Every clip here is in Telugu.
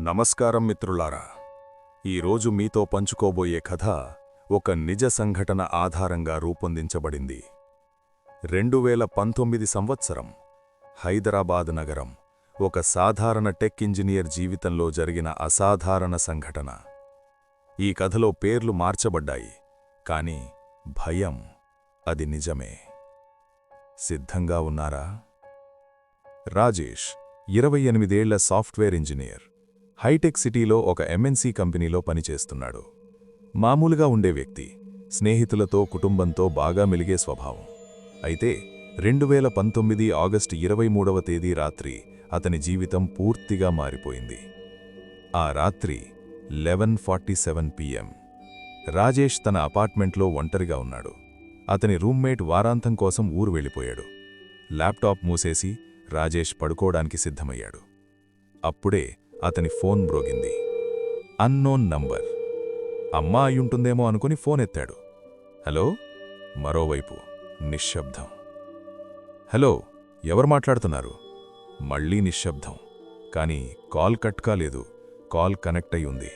నమస్కారం మిత్రులారా. ఈరోజు మీతో పంచుకోబోయే కథ ఒక నిజ సంఘటన ఆధారంగా రూపొందించబడింది. 2019 సంవత్సరం హైదరాబాద్ నగరం ఒక సాధారణ టెక్ ఇంజనీర్ జీవితంలో జరిగిన అసాధారణ సంఘటన. ఈ కథలో పేర్లు మార్చబడ్డాయి, కానీ భయం అది నిజమే. సిద్ధంగా ఉన్నారా? రాజేష్ 28 ఏళ్ల సాఫ్ట్వేర్ ఇంజనీర్ హైటెక్ సిటీలో ఒక ఎంఎన్సీ కంపెనీలో పనిచేస్తున్నాడు. మామూలుగా ఉండే వ్యక్తి, స్నేహితులతో కుటుంబంతో బాగా మెలిగే స్వభావం. అయితే 2019 ఆగస్టు 23వ తేదీ రాత్రి అతని జీవితం పూర్తిగా మారిపోయింది. ఆ రాత్రి 11:47 PM రాజేష్ తన అపార్ట్మెంట్లో ఒంటరిగా ఉన్నాడు. అతని రూమ్మేట్ వారాంతం కోసం ఊరు వెళ్ళిపోయాడు. ల్యాప్టాప్ మూసేసి రాజేష్ పడుకోవడానికి సిద్ధమయ్యాడు. అప్పుడే అతని ఫోన్ మ్రోగింది. Unknown number. అమ్మా అయ్యుంటుందేమో అనుకుని ఫోన్ ఎత్తాడు. హలో. మరోవైపు నిశ్శబ్దం. హలో, ఎవరు మాట్లాడుతున్నారు? మళ్లీ నిశ్శబ్దం. కాని కాల్ కట్ కాలేదు. కాల్ కనెక్ట్ అయి ఉంది.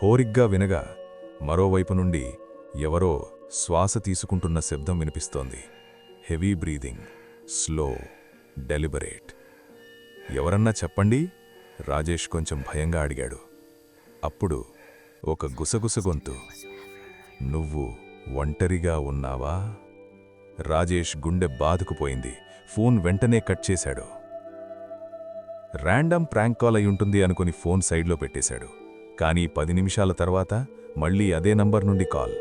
హోరిగ్గా వినగా మరోవైపు నుండి ఎవరో శ్వాస తీసుకుంటున్న శబ్దం వినిపిస్తోంది. Heavy breathing, slow, deliberate. ఎవరన్నా చెప్పండి, రాజేష్ కొంచెం భయంగా అడిగాడు. అప్పుడు ఒక గుసగుస గొంతు. నువ్వు ఒంటరిగా ఉన్నావా? రాజేష్ గుండె బాదుకుపోయింది. ఫోన్ వెంటనే కట్ చేశాడు. ర్యాండమ్ ప్రాంక్ కాల్ అయ్యుంటుంది అనుకుని ఫోన్ సైడ్లో పెట్టేశాడు. కానీ 10 నిమిషాల తర్వాత మళ్లీ అదే నంబర్ నుండి కాల్.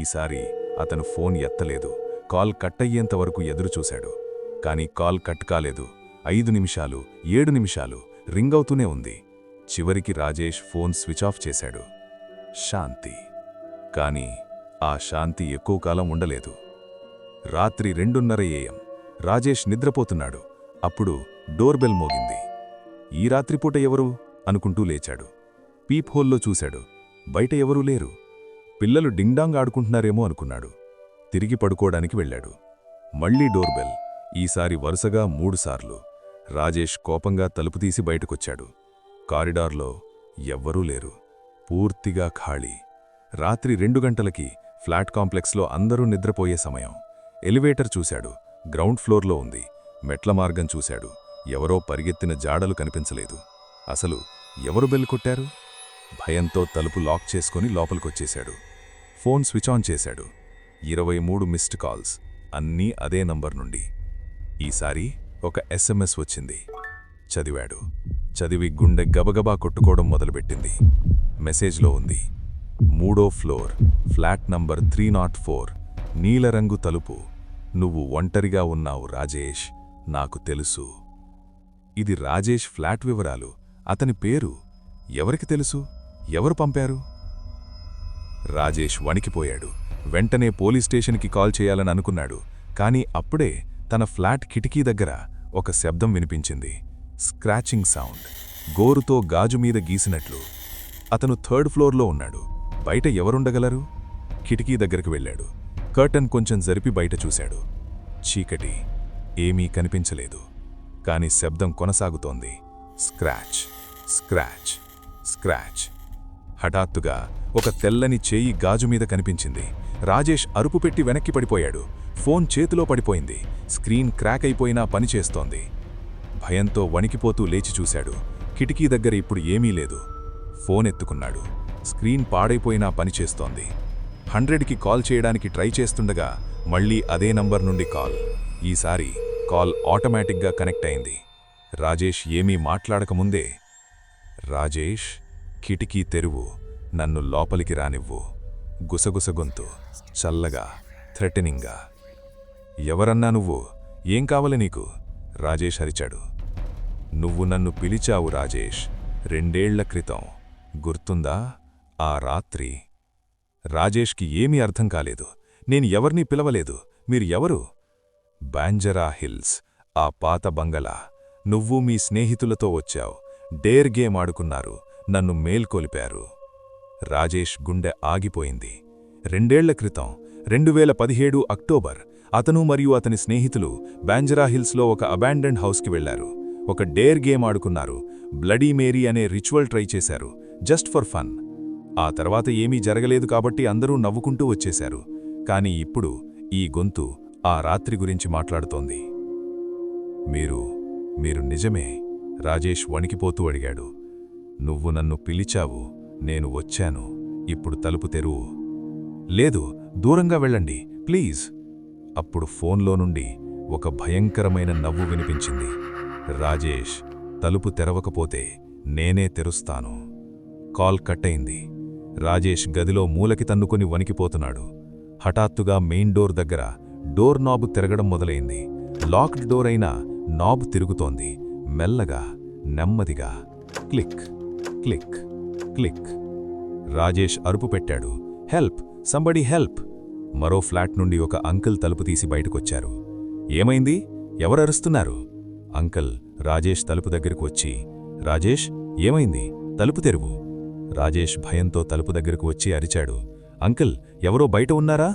ఈసారి అతను ఫోన్ ఎత్తలేదు. కాల్ కట్ అయ్యేంతవరకు ఎదురుచూశాడు. కానీ కాల్ కట్ కాలేదు. 5 నిమిషాలు, 7 నిమిషాలు రింగ్ అవుతూనే ఉంది. చివరికి రాజేష్ ఫోన్ స్విచ్ ఆఫ్ చేశాడు. శాంతి. కాని ఆ శాంతి ఎక్కువ కాలం ఉండలేదు. రాత్రి 2:30 AM రాజేష్ నిద్రపోతున్నాడు. అప్పుడు డోర్ బెల్ మోగింది. ఈ రాత్రిపూట ఎవరు అనుకుంటూ లేచాడు. పీప్ హోల్లో చూశాడు. బయట ఎవరూ లేరు. పిల్లలు డింగ్డాంగ్ ఆడుకుంటున్నారేమో అనుకున్నాడు. తిరిగి పడుకోవడానికి వెళ్ళాడు. మళ్లీ డోర్ బెల్. ఈసారి వరుసగా 3 సార్లు. రాజేష్ కోపంగా తలుపు తీసి బయటకొచ్చాడు. కారిడార్లో ఎవ్వరూ లేరు. పూర్తిగా ఖాళీ. రాత్రి 2 గంటలకి ఫ్లాట్ కాంప్లెక్స్లో అందరూ నిద్రపోయే సమయం. ఎలివేటర్ చూశాడు. గ్రౌండ్ ఫ్లోర్లో ఉంది. మెట్ల మార్గం చూశాడు. ఎవరో పరిగెత్తిన జాడలు కనిపించలేదు. అసలు ఎవరు బెల్ కొట్టారు? భయంతో తలుపు లాక్ చేసుకుని లోపలికొచ్చేశాడు. ఫోన్ స్విచ్ ఆన్ చేశాడు. 23 మిస్డ్ కాల్స్, అన్నీ అదే నంబర్ నుండి. ఈసారి ఒక SMS వచ్చింది. చదివాడు. చదివి గుండె గబగబా కొట్టుకోవడం మొదలుపెట్టింది. మెసేజ్లో ఉంది: 3వ ఫ్లోర్, ఫ్లాట్ నంబర్ 304, నీలరంగు తలుపు. నువ్వు ఒంటరిగా ఉన్నావు రాజేష్, నాకు తెలుసు. ఇది రాజేష్ ఫ్లాట్ వివరాలు. అతని పేరు. ఎవరికి తెలుసు? ఎవరు పంపారు? రాజేష్ వణికిపోయాడు. వెంటనే పోలీస్ స్టేషన్కి కాల్ చేయాలని అనుకున్నాడు. కానీ అప్పుడే తన ఫ్లాట్ కిటికీ దగ్గర ఒక శబ్దం వినిపించింది. స్క్రాచింగ్ సౌండ్, గోరుతో గాజు మీద గీసినట్లు. అతను 3rd ఫ్లోర్లో ఉన్నాడు. బయట ఎవరుండగలరు? కిటికీ దగ్గరకు వెళ్ళాడు. కర్టన్ కొంచెం జరిపి బయట చూశాడు. చీకటి. ఏమీ కనిపించలేదు. కాని శబ్దం కొనసాగుతోంది. Scratch, scratch, scratch. హఠాత్తుగా ఒక తెల్లని చేయి గాజుమీద కనిపించింది. రాజేష్ అరుపు పెట్టి వెనక్కి పడిపోయాడు. ఫోన్ చేతిలో పడిపోయింది. స్క్రీన్ క్రాక్ అయిపోయినా పనిచేస్తోంది. భయంతో వణికిపోతూ లేచి చూశాడు. కిటికీ దగ్గర ఇప్పుడు ఏమీ లేదు. ఫోన్ ఎత్తుకున్నాడు. స్క్రీన్ పాడైపోయినా పనిచేస్తోంది. 100కి కాల్ చేయడానికి ట్రై చేస్తుండగా మళ్లీ అదే నంబర్ నుండి కాల్. ఈసారి కాల్ ఆటోమేటిక్గా కనెక్ట్ అయింది. రాజేష్ ఏమీ మాట్లాడకముందే, రాజేష్, కిటికీ తెరువు, నన్ను లోపలికి రానివ్వు. గుసగుస గొంతు, చల్లగా, థ్రెటనింగ్గా. ఎవరన్నా నువ్వు? ఏం కావాలి నీకు? రాజేష్ అరిచాడు. నువ్వు నన్ను పిలిచావు రాజేష్, 2 ఏళ్ల క్రితం. గుర్తుందా ఆ రాత్రి? రాజేష్కి ఏమీ అర్థం కాలేదు. నేను ఎవరినీ పిలవలేదు. మీరు ఎవరు? బాంజరా హిల్స్, ఆ పాత బంగళా. నువ్వు మీ స్నేహితులతో వచ్చావు. డేర్ గేమ్ ఆడుకున్నారు. నన్ను మేల్కొలిపారు. రాజేష్ గుండె ఆగిపోయింది. 2 ఏళ్ల క్రితం 2017 అక్టోబర్ అతను మరియు అతని స్నేహితులు బాంజరా హిల్స్లో ఒక అబాండన్డ్ హౌస్కి వెళ్లారు. ఒక డేర్ గేమ్ ఆడుకున్నారు. బ్లడీ మేరీ అనే రిచువల్ ట్రై చేశారు, జస్ట్ ఫర్ ఫన్. ఆ తర్వాత ఏమీ జరగలేదు కాబట్టి అందరూ నవ్వుకుంటూ వచ్చేశారు. కాని ఇప్పుడు ఈ గొంతు ఆ రాత్రి గురించి మాట్లాడుతోంది. మీరు నిజమే? రాజేష్ వణికిపోతూ అడిగాడు. నువ్వు నన్ను పిలిచావు, నేను వచ్చాను. ఇప్పుడు తలుపు తెరువు. లేదు, దూరంగా వెళ్ళండి ప్లీజ్. అప్పుడు ఫోన్లో నుండి ఒక భయంకరమైన నవ్వు వినిపించింది. రాజేష్, తలుపు తెరవకపోతే నేనే తెరుస్తాను. కాల్ కట్టయింది. రాజేష్ గదిలో మూలకి తన్నుకొని వణికిపోతున్నాడు. హఠాత్తుగా మెయిన్ డోర్ దగ్గర డోర్ నాబ్ తిరగడం మొదలైంది. లాక్డ్ డోర్ అయినా నాబ్ తిరుగుతోంది. మెల్లగా, నెమ్మదిగా. Click click click. రాజేష్ అరుపు పెట్టాడు. Help, somebody help. మరో ఫ్లాట్ నుండి ఒక అంకుల్ తలుపు తీసి బయటకొచ్చారు. ఏమైంది? ఎవరరుస్తున్నారు? అంకుల్ రాజేష్ తలుపు దగ్గరకు వచ్చి, రాజేష్, ఏమైంది? తలుపు తెరువు. రాజేష్ భయంతో తలుపు దగ్గరకు వచ్చి అరిచాడు. అంకుల్, ఎవరో బయట ఉన్నారా?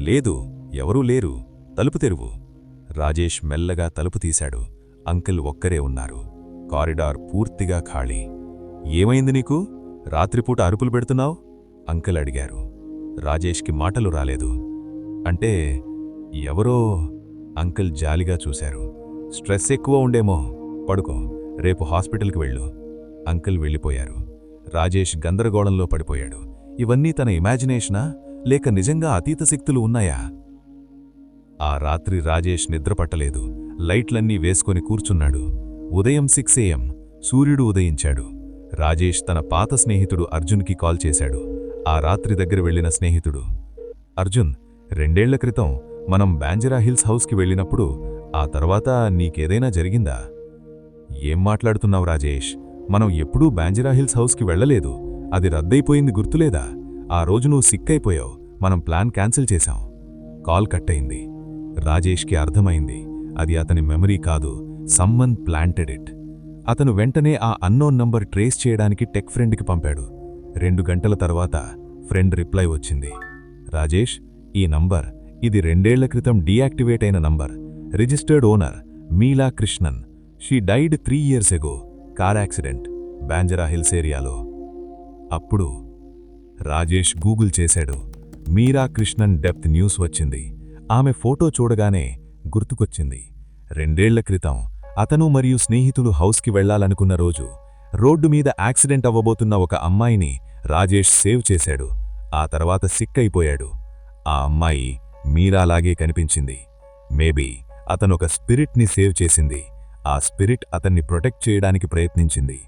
లేదు, ఎవరూ లేరు. తలుపు తెరువు. రాజేష్ మెల్లగా తలుపు తీశాడు. అంకుల్ ఒక్కరే ఉన్నారు. కారిడార్ పూర్తిగా ఖాళీ. ఏమైంది నీకు? రాత్రిపూట అరుపులు పెడుతున్నావు? అంకుల్ అడిగారు. రాజేష్కి మాటలు రాలేదు. అంటే ఎవరో. అంకుల్ జాలిగా చూశారు. స్ట్రెస్ ఎక్కువ ఉండేమో, పడుకో, రేపు హాస్పిటల్కి వెళ్ళు. అంకుల్ వెళ్ళిపోయారు. రాజేష్ గందరగోళంలో పడిపోయాడు. ఇవన్నీ తన ఇమాజినేషనా, లేక నిజంగా అతీత శక్తులు ఉన్నాయా? ఆ రాత్రి రాజేష్ నిద్రపట్టలేదు. లైట్లన్నీ వేసుకొని కూర్చున్నాడు. ఉదయం 6 AM సూర్యుడు ఉదయించాడు. రాజేష్ తన పాత స్నేహితుడు అర్జున్కి కాల్ చేశాడు. ఆ రాత్రి దగ్గర వెళ్లిన స్నేహితుడు. అర్జున్, 2 ఏళ్ల క్రితం మనం బాంజరా హిల్స్ హౌస్కి వెళ్ళినప్పుడు ఆ తర్వాత నీకేదైనా జరిగిందా? ఏం మాట్లాడుతున్నావు రాజేష్? మనం ఎప్పుడూ బాంజరా హిల్స్ హౌస్కి వెళ్లలేదు. అది రద్దయిపోయింది, గుర్తులేదా? ఆ రోజు నువ్వు సిక్కైపోయావు. మనం ప్లాన్ క్యాన్సిల్ చేశాం. కాల్ కట్టయింది. రాజేష్కి అర్థమైంది, అది అతని మెమరీ కాదు, సమ్మన్ ప్లాంటెడ్ ఇట్. అతను వెంటనే ఆ అన్నోన్ నంబర్ ట్రేస్ చేయడానికి టెక్ ఫ్రెండ్కి పంపాడు. 2 గంటల తర్వాత ఫ్రెండ్ రిప్లై వచ్చింది. రాజేష్, ఈ నంబర్, ఇది 2 ఏళ్ల క్రితం డీయాక్టివేట్ అయిన number. Registered owner Meela Krishnan. She died 3 years ago. Car accident, Banjara Hills ఏరియాలో. అప్పుడు రాజేష్ గూగుల్ చేశాడు. మీరా కృష్ణన్ డెప్త్ న్యూస్ వచ్చింది. ఆమె ఫోటో చూడగానే గుర్తుకొచ్చింది. 2 ఏళ్ల క్రితం అతను మరియు స్నేహితులు హౌస్కి వెళ్లాలనుకున్న రోజు రోడ్డు మీద యాక్సిడెంట్ అవ్వబోతున్న ఒక అమ్మాయిని రాజేష్ సేవ్ చేశాడు. ఆ తర్వాత సిక్కైపోయాడు. ఆ అమ్మాయి మీరాలాగే కనిపించింది. మేబీ అతనొక స్పిరిట్ని సేవ్ చేసింది. ఆ స్పిరిట్ అతన్ని ప్రొటెక్ట్ చేయడానికి ప్రయత్నించింది.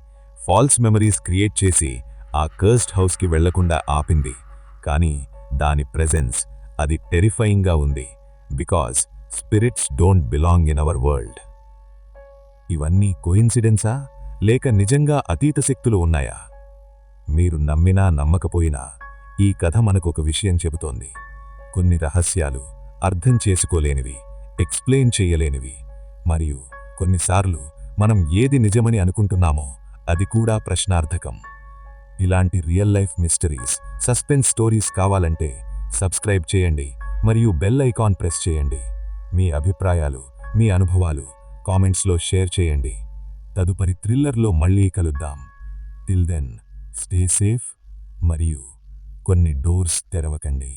ఫాల్స్ మెమరీస్ క్రియేట్ చేసి ఆ కర్స్డ్ హౌస్కి వెళ్లకుండా ఆపింది. కానీ దాని ప్రెజెన్స్, అది టెరిఫైయింగ్గా ఉంది. Because spirits don't belong in our world. ఇవన్నీ కోయిన్సిడెన్సా, లేక నిజంగా అతీత శక్తులు ఉన్నాయా? మీరు నమ్మినా నమ్మకపోయినా ఈ కథ మనకొక విషయం చెబుతోంది. కొన్ని రహస్యాలు అర్థం చేసుకోలేనివి, ఎక్స్ప్లెయిన్ చెయ్యలేనివి, మరియు కొన్నిసార్లు మనం ఏది నిజమని అనుకుంటున్నామో అది కూడా ప్రశ్నార్థకం. ఇలాంటి real life mysteries, suspense stories కావాలంటే సబ్స్క్రైబ్ చేయండి మరియు బెల్ ఐకాన్ ప్రెస్ చేయండి. మీ అభిప్రాయాలు, మీ అనుభవాలు కామెంట్స్లో షేర్ చేయండి. తదుపరి థ్రిల్లర్లో మళ్ళీ కలుద్దాం. టిల్ దెన్ స్టే సేఫ్ మరియు కొన్ని డోర్స్ తెరవకండి.